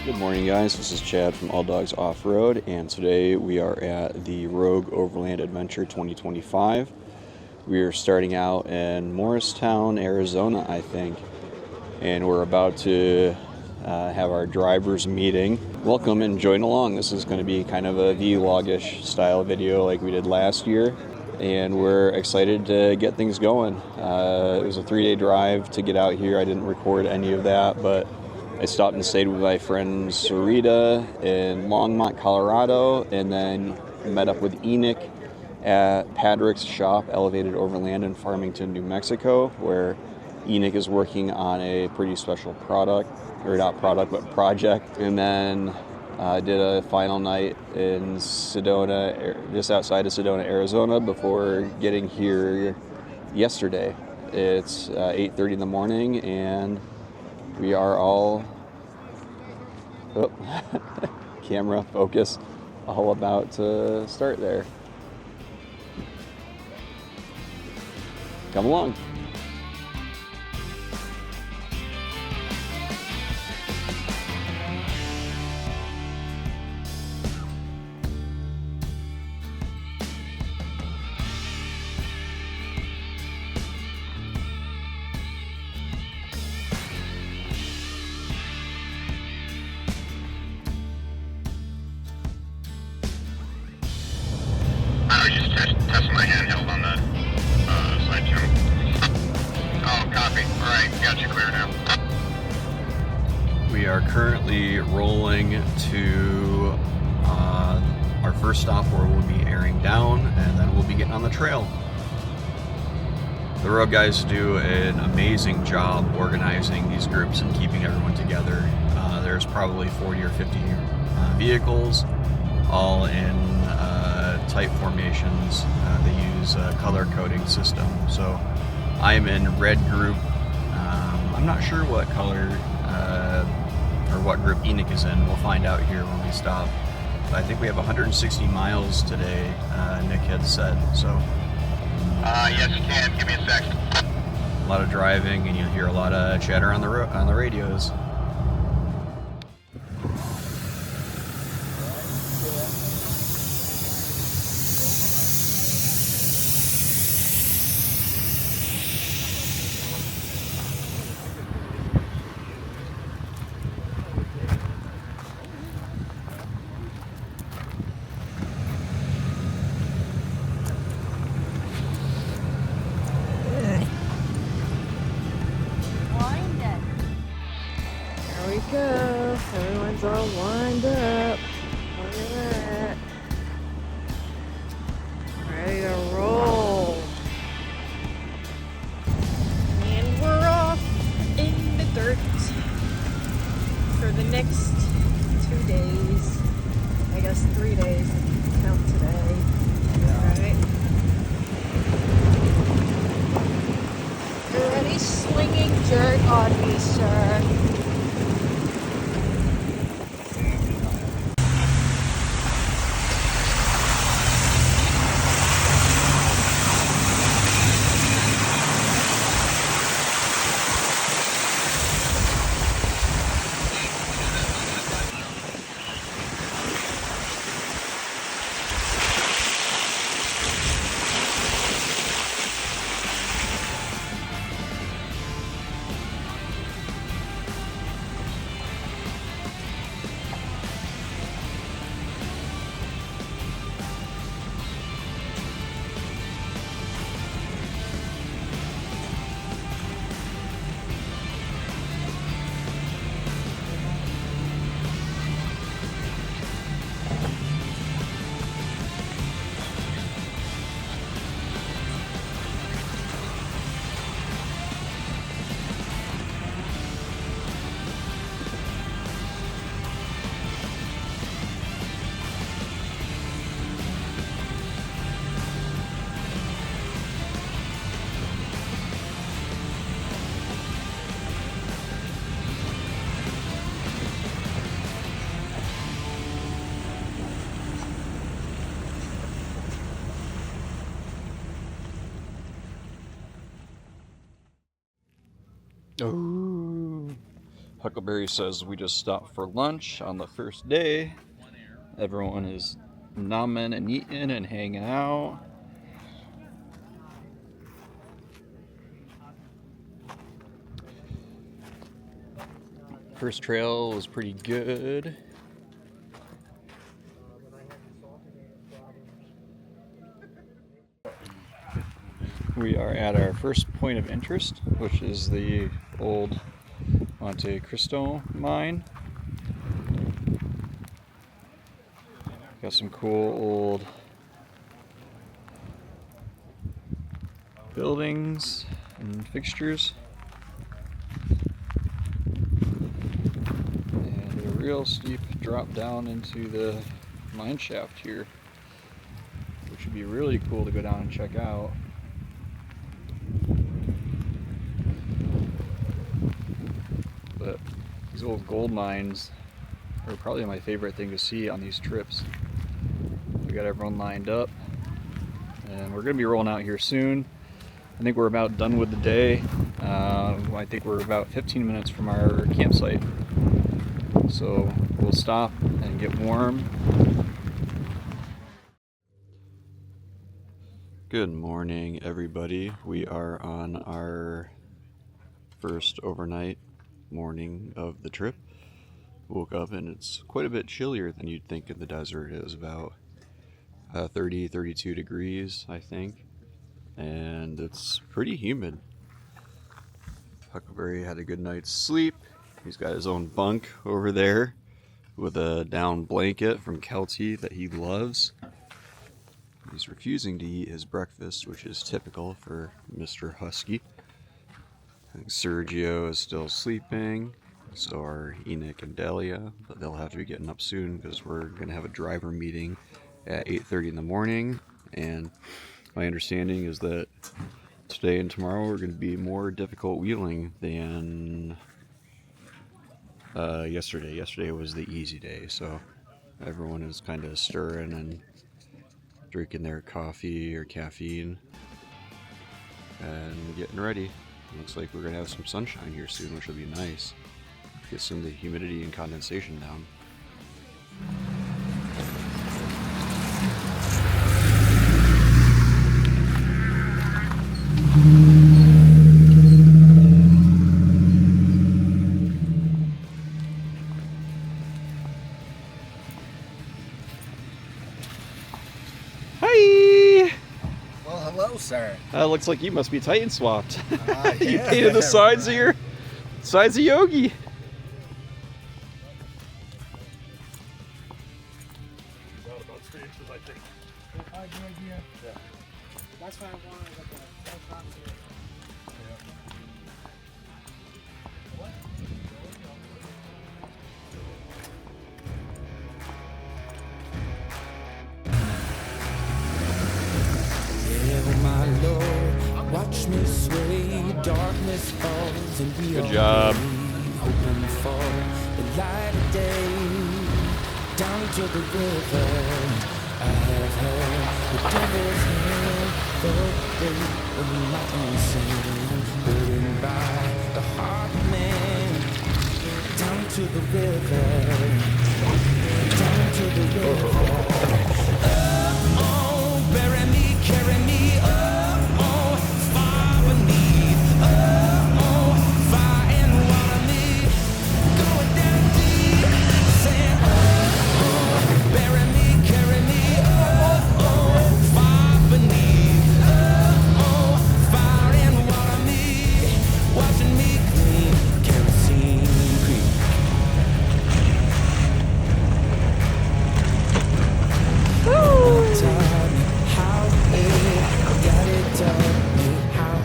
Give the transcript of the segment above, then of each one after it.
Good morning, guys. This is Chad from Alldogs Offroad, and today we are at the Rogue Overland Adventure 2025. We are starting out in Morristown, Arizona, I think, and we're about to have our drivers meeting. Welcome and join along. This is going to be kind of a vlog-ish style video like we did last year, and we're excited to get things going. It was a 3-day drive to get out here. I didn't record any of that, but I stopped and stayed with my friend Sarita in Longmont, Colorado, and then met up with Enoch at Patrick's shop, Elevated Overland in Farmington, New Mexico, where Enoch is working on a pretty special product, or not product, but project. And then did a final night in Sedona, just outside of Sedona, Arizona, before getting here yesterday. It's 8:30 in the morning, and we are all, camera focus, all about to start there. Come along. I was just testing my handheld on the side channel. Oh, copy. All right, got you clear now. We are currently rolling to our first stop where we'll be airing down, and then we'll be getting on the trail. The Rogue guys do an amazing job organizing these groups and keeping everyone together. There's probably 40 or 50 vehicles, all in tight formations. They use a color coding system. So I'm in red group. I'm not sure what color or what group Enoch is in. We'll find out here when we stop. But I think we have 160 miles today, Nick had said. So Yes, you can. Give me a sec. a lot of driving, and you'll hear a lot of chatter on the radios. There we go. Everyone's all lined up. Look at that. Ready to roll. And we're off in the dirt for the next 2 days. I guess 3 days if you count today. Alright. You're already slinging dirt on me, sir. Oh, Huckleberry says we just stopped for lunch on the first day. Everyone is nomming and eating and hanging out. First trail was pretty good. We are at our first point of interest, which is the old Monte Cristo mine. Got some cool old buildings and fixtures. And a real steep drop down into the mine shaft here, which would be really cool to go down and check out. But these old gold mines are probably my favorite thing to see on these trips. We got everyone lined up and we're going to be rolling out here soon. I think we're about done with the day. I think we're about 15 minutes from our campsite. So we'll stop and get warm. Good morning, everybody. We are on our first overnight morning of the trip. Woke up and it's quite a bit chillier than you'd think in the desert. It was about 30, 32 degrees, I think, and it's pretty humid. Huckleberry had a good night's sleep. He's got his own bunk over there with a down blanket from Kelty that he loves. He's refusing to eat his breakfast, which is typical for Mr. Husky. I think Sergio is still sleeping, so are Enoch and Delia, but they'll have to be getting up soon because we're going to have a driver meeting at 8:30 in the morning, and my understanding is that today and tomorrow are going to be more difficult wheeling than yesterday. Yesterday was the easy day, so everyone is kind of stirring and drinking their coffee or caffeine and getting ready. Looks like we're going to have some sunshine here soon, which will be nice. Get some of the humidity and condensation down. Hi! Well, hello, sir. Looks like you must be Titan swapped. You Yeah, painted the sides of your sides of Yogi. About 3 inches, I think. That's why I wanted the top here. My Lord, watch me sway, darkness falls and we Good are job. hoping for the light of day. Down to the river, I have heard the devil's hand, the weight of the mountain sand, burdened by the heart of man. Down to the river, down to the river. Oh, bury me, carry me.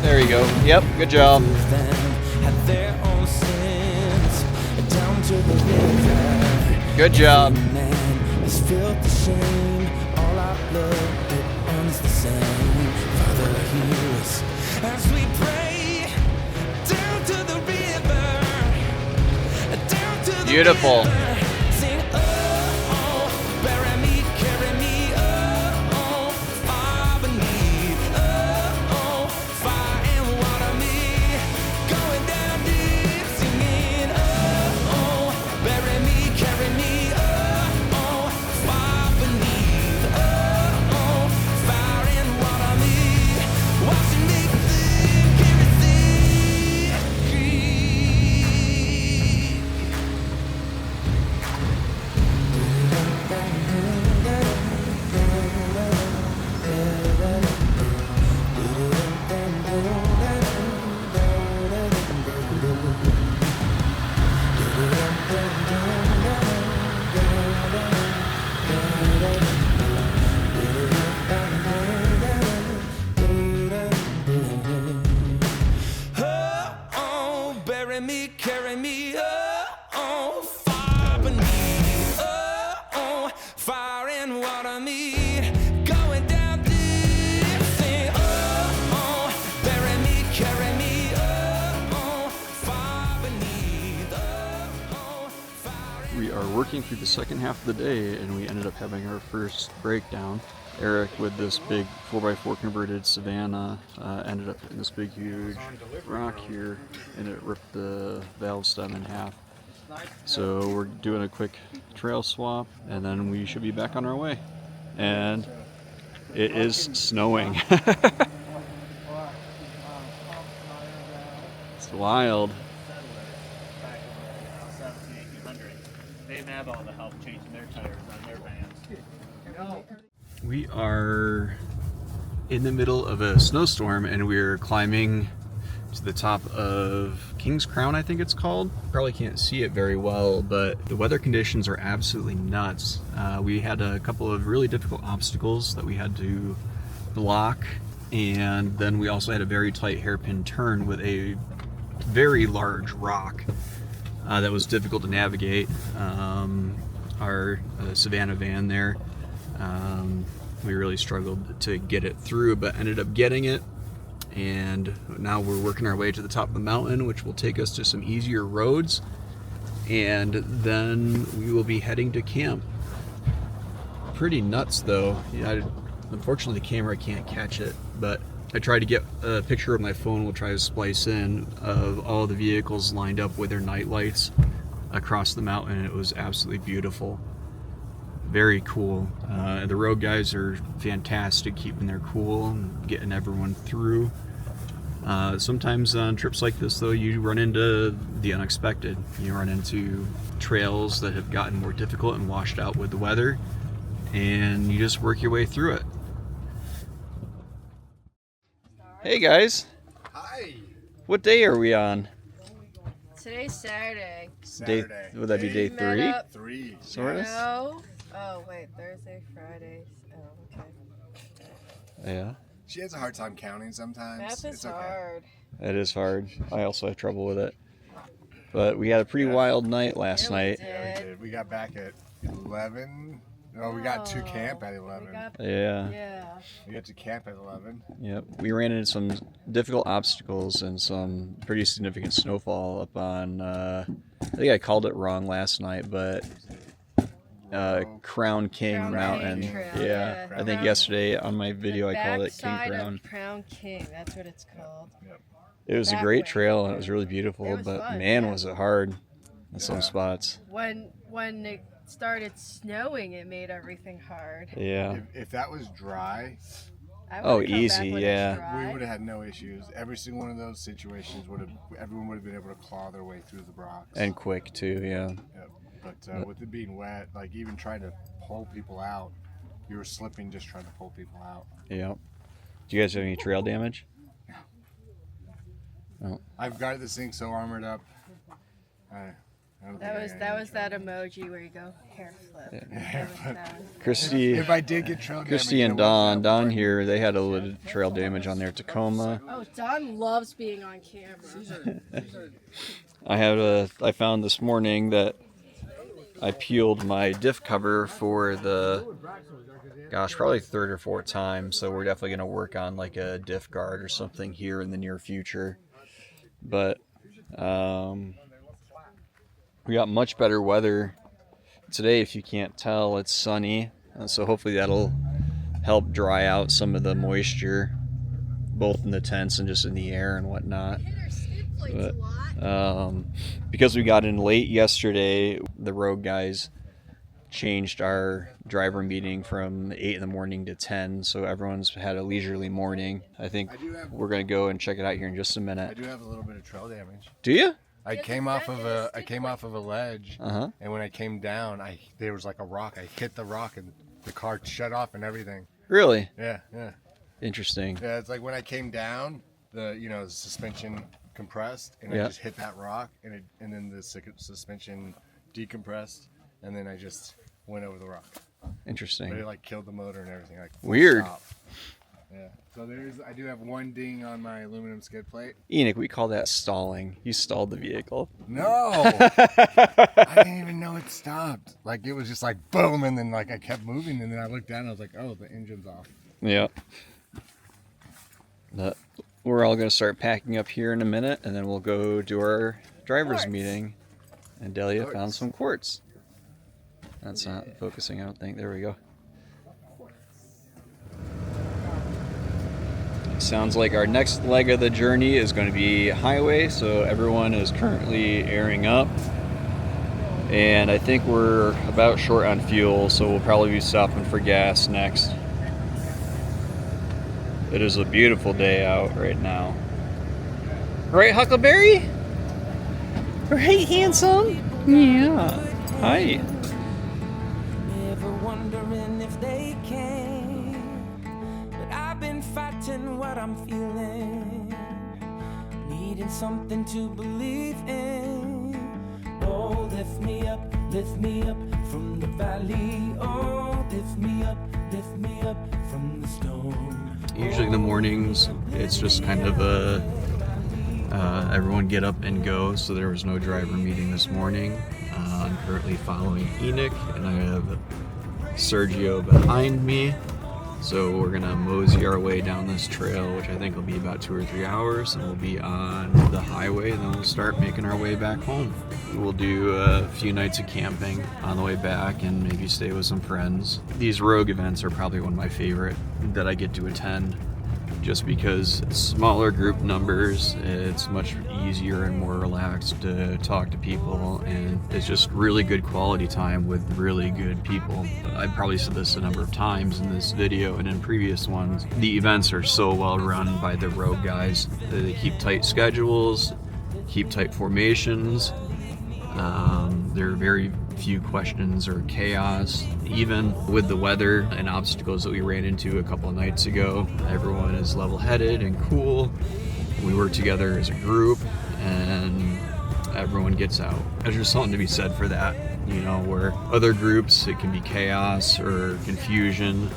There you go. Yep, good job. Good job. Beautiful. We are working through the second half of the day, and we ended up having our first breakdown. Eric, with this big 4x4 converted Savannah, ended up hitting this big huge rock here, and it ripped the valve stem in half. So we're doing a quick trail swap, and then we should be back on our way. And it is snowing. It's wild. They didn't have all the help changing their tires on their vans. We are in the middle of a snowstorm, and we're climbing to the top of King's Crown, I think it's called. Probably can't see it very well, but the weather conditions are absolutely nuts. We had a couple of really difficult obstacles that we had to block, and then we also had a very tight hairpin turn with a very large rock that was difficult to navigate. Our Savannah van there, we really struggled to get it through, but ended up getting it. And now we're working our way to the top of the mountain, which will take us to some easier roads, and then we will be heading to camp. Pretty nuts though. Unfortunately the camera can't catch it, but I tried to get a picture of my phone. We'll try to splice in of all the vehicles lined up with their night lights across the mountain. It was absolutely beautiful. Very cool. The Rogue guys are fantastic, keeping their cool and getting everyone through. Sometimes on trips like this though, you run into the unexpected. You run into trails that have gotten more difficult and washed out with the weather, and you just work your way through it. Hey guys. Hi. What day are we on? Today's Saturday. Saturday. Would that be day Met 3? up. 3. Sort of? No. Oh wait, Thursday, Friday. Oh, okay. Yeah. She has a hard time counting sometimes. Math is It's okay. hard. It is hard. I also have trouble with it. But we had a pretty wild night last Yeah, we night. did. Yeah, we did. We got back at 11. No, we got to camp at 11. Yeah. Yeah. We got to camp at 11. Yep. We ran into some difficult obstacles and some pretty significant snowfall up on, I think I called it wrong last night, but Crown King Crown Mountain. King Trail, Yeah. yeah. I think yesterday on my video I called it King Backside Crown. of Crown King. That's what it's called. It was a That great way. trail, and it was really beautiful, It was but fun, man yeah. was it hard in some spots. When it started snowing, it made everything hard. Yeah. If that was dry, I Oh, would've come back easy, when yeah. it's dry. we would have had no issues. Every single one of those situations everyone would have been able to claw their way through the rocks. And quick too, yeah. Yep. But with it being wet, like even trying to pull people out, you were slipping just trying to pull people out. Yep. Do you guys have any trail damage? No. I've got this thing so armored up. I don't think I got That any was that emoji where you go hair flip. Hair flip. That was- Christy, If I did get trail damage, Christy and it wasn't that Don one. here, they had a little trail damage on their Tacoma. Oh, Don loves being on camera. I found this morning that I peeled my diff cover for the, gosh, probably 3rd or 4th time. So we're definitely going to work on like a diff guard or something here in the near future. But we got much better weather today. If you can't tell, it's sunny. So hopefully that'll help dry out some of the moisture, both in the tents and just in the air and whatnot. But, because we got in late yesterday, the Rogue guys changed our driver meeting from 8 in the morning to 10, so everyone's had a leisurely morning. I think we're going to go and check it out here in just a I minute. do have a little bit of trail damage. Do you? I came off of a ledge, Uh-huh. and when I came down, there was like a rock. I hit the rock, and the car shut off and everything. Really? Yeah. Interesting. Yeah, it's like when I came down, the suspension compressed, and Yeah. I just hit that rock, and then the suspension decompressed, and then I just went over the rock. But Interesting. it like killed the motor and everything. Like full Weird. stop. Yeah. So I do have one ding on my aluminum skid plate. Enoch, we call that stalling. You stalled the vehicle. No, I didn't even know it stopped. Like it was just like boom, and then like I kept moving, and then I looked down, and I was like, oh, the engine's off. Yeah. But we're all going to start packing up here in a minute, and then we'll go do our driver's Quartz. meeting. And Delia found some quartz. That's not focusing, I don't think. There we go. Sounds like our next leg of the journey is going to be highway, so everyone is currently airing up. And I think we're about short on fuel, so we'll probably be stopping for gas next. It is a beautiful day out right now. Right, Huckleberry? Right, handsome? Yeah. Hi. Never wondering if they can, but I've been fighting what I'm feeling, needing something to believe in. Oh, lift me up from the valley. Oh, lift me up from the storm. Usually in the mornings, it's just kind of a everyone get up and go, so there was no driver meeting this morning. I'm currently following Enoch, and I have Sergio behind me. So we're gonna mosey our way down this trail, which I think will be about 2 or 3 hours, and we'll be on the highway, and then we'll start making our way back home. We'll do a few nights of camping on the way back and maybe stay with some friends. These Rogue events are probably one of my favorite that I get to attend, just because it's smaller group numbers, it's much easier and more relaxed to talk to people, and it's just really good quality time with really good people. I've probably said this a number of times in this video and in previous ones. The events are so well run by the Rogue guys. They keep tight schedules, keep tight formations. There are very few questions or chaos. Even with the weather and obstacles that we ran into a couple of nights ago, everyone is level-headed and cool. We work together as a group, and everyone gets out. There's just something to be said for that, you know, where other groups, it can be chaos or confusion.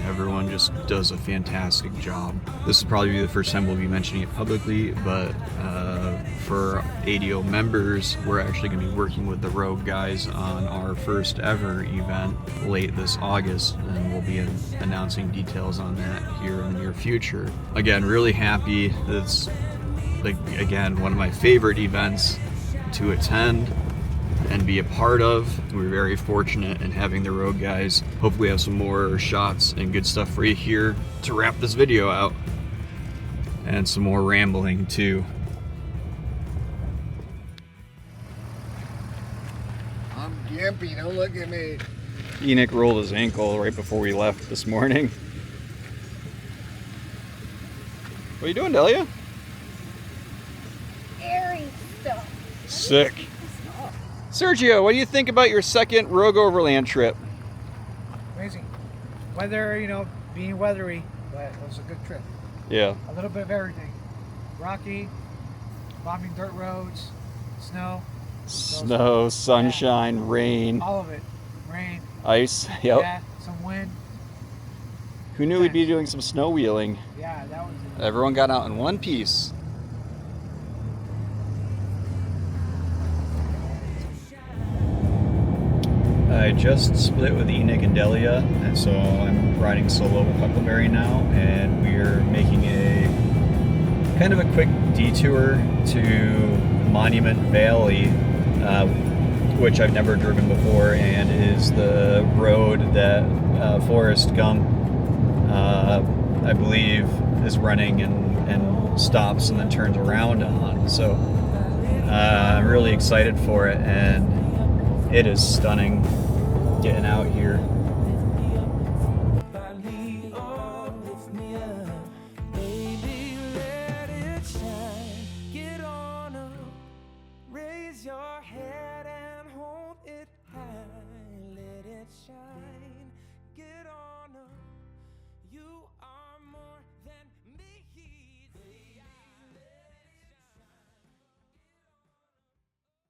Everyone just does a fantastic job. This will probably be the first time we'll be mentioning it publicly, but for ADO members, we're actually going to be working with the Rogue guys on our first ever event late this August, and we'll be announcing details on that here in the near future. Again, really happy. It's, like, again, one of my favorite events to attend and be a part of. We're very fortunate in having the Rogue guys. Hopefully have some more shots and good stuff for you here to wrap this video out, and some more rambling too. I'm gimpy, don't look at me. Enoch rolled his ankle right before we left this morning. What are you doing, Delia? Airy stuff. Sick. Sergio, what do you think about your second Rogue Overland trip? Amazing. Weather, you know, being weathery, but it was a good trip. Yeah. A little bit of everything. Rocky, bombing dirt roads, snow. Snow, sunshine, rain, All of it. Rain. ice. Yep. Yeah, some wind. Who knew we'd be doing some snow wheeling? Yeah, that was it. Everyone got out in one piece. I just split with Enoch and Delia, and so I'm riding solo with Huckleberry now, and we're making a kind of a quick detour to Monument Valley, which I've never driven before, and is the road that Forrest Gump, I believe, is running and stops and then turns around on. So I'm really excited for it, and it is stunning getting out here.